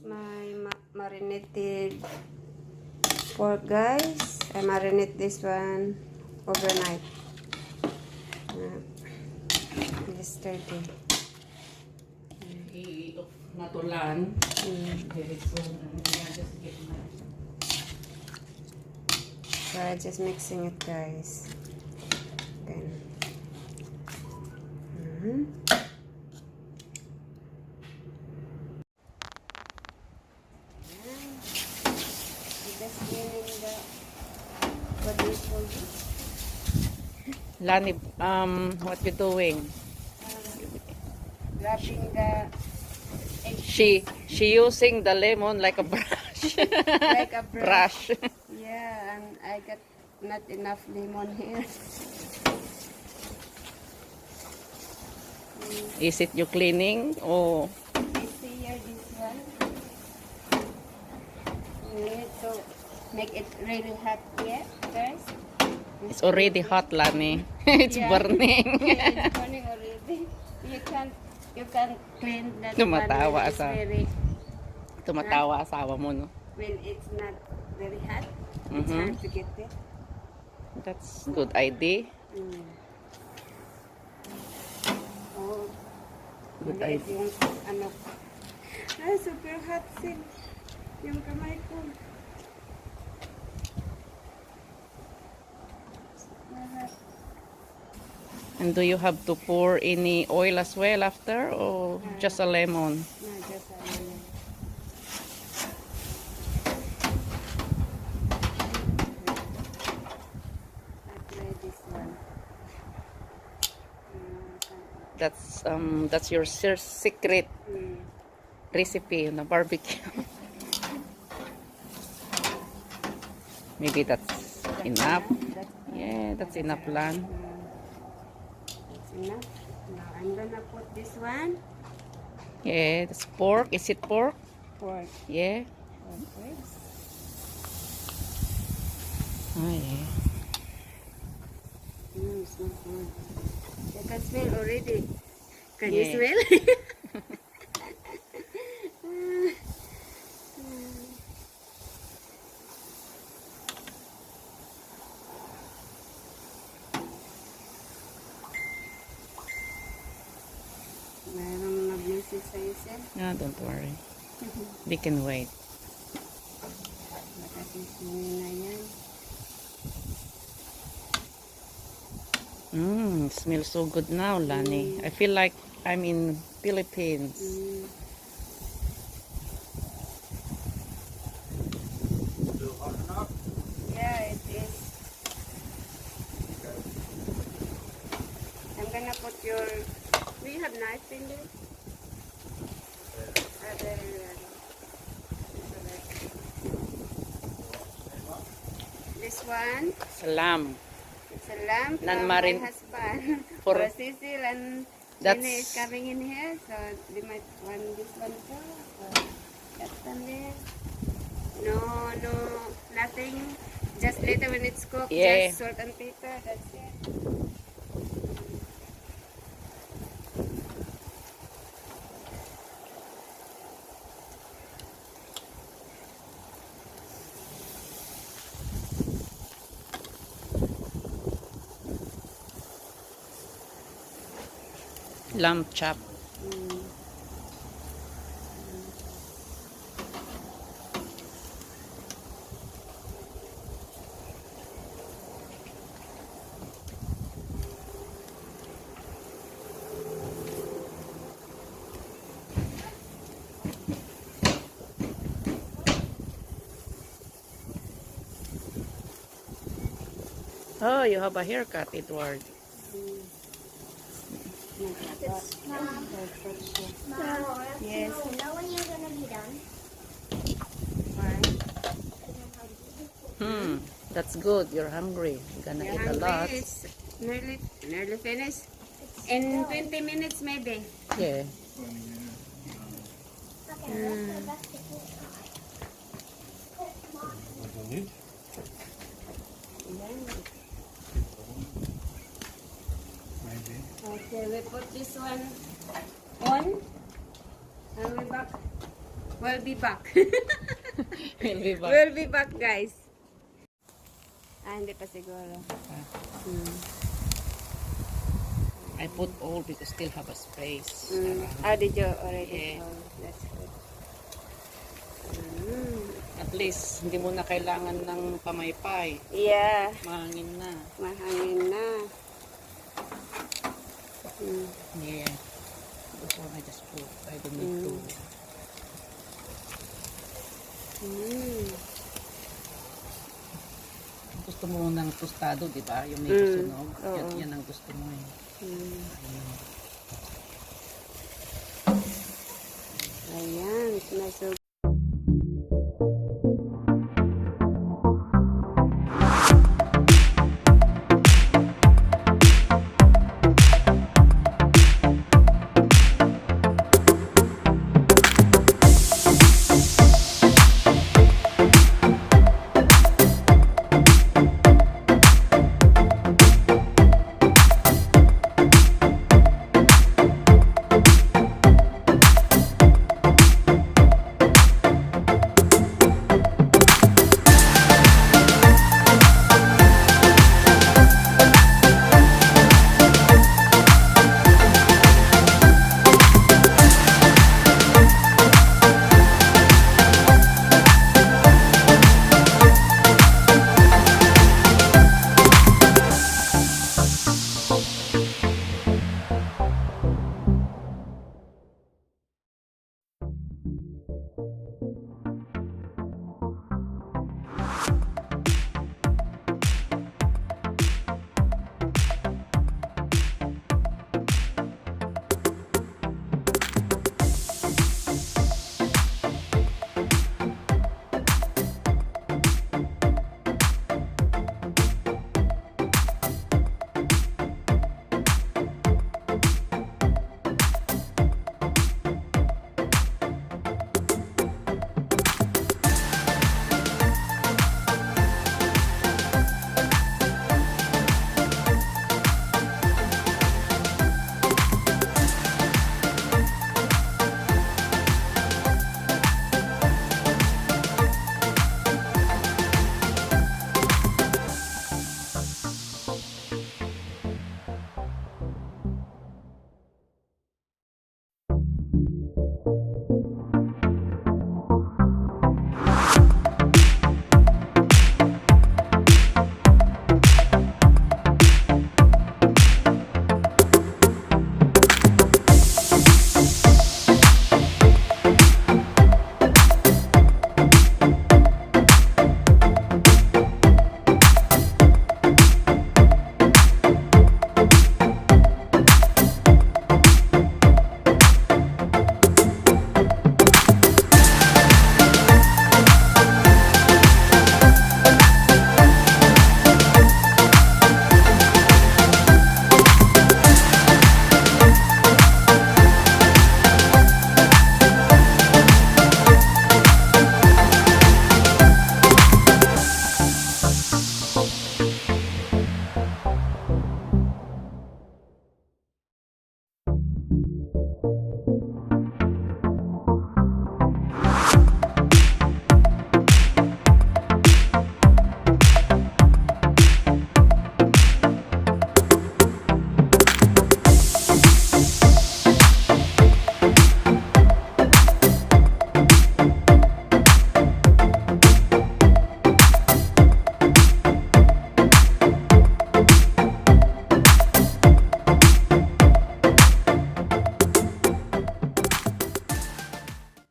my marinated pork, guys. I marinate this one overnight. This 30. Natulan. So I'm just mixing it, guys. Then. Just cleaning the what is called this? Lanih, what you doing? Rubbing the egg. She using the lemon like a brush. Like a brush. Brush. Yeah, and I got not enough lemon here. Is it you cleaning or? Seared this one. You need to make it really hot yet first. It's already hot, Lanih. It's burning. Yeah, it's burning already. You can't clean that Tumatawa one when it's sa- very, Tumatawa asawa mo, no? when it's not very hot. It's Mhm. hard to get it. That's good idea. Oh, Good maliit idea. yung ano. Super hot sin. Yung kamay ko. Super hot. And do you have to pour any oil as well after or just a lemon? No, just a lemon. I try this one. That's your secret recipe na barbecue. Maybe that's enough. Yeah, that's enough, Lan. That's enough. Now I'm gonna put this one. Yeah, that's pork. Is it pork? Pork. Yeah. Pork ribs. Oh, yeah. Smells good. You can smell already. Can you Yeah. smell? Mayroong nag-message sa'yo, sir. No, don't worry. They can wait. Baka sisinin na yan. Smells so good now, Lanih. I feel like I'm in Philippines. Yeah, it is. I'm gonna put your... Do you have knife in there? Very well. This one, Salam. it's a lamp from Non-marin- my husband. For- For Cecil and That's- Lanih is coming in here, so they might want this one too. So that one there. No, nothing. Just later when it's cooked, Yeah. just salt and pepper, that's it. Lamb chop. Oh, you have a haircut, Edward. Mom, Yes. you know when you're gonna be done? That's good. You're hungry. You're gonna You're eat a lot. hungry? It's nearly finished. In 20 minutes maybe. Yeah. Okay, let's go back to the Okay, we put this one on. And we back We'll be back. We'll be back. We'll be back, guys. Hindi pa siguro. I put all because still have a space. Did you already? Yeah. Oh, that's good. At least, hindi mo na kailangan ng pamaypay. Yeah, Mahangin na. mahangin na. Yeah. This one I just put. I don't need to. Gusto mo ng tostado, di ba? Yung medyo sunog. Yan ang gusto mo eh. Ayan, smasog.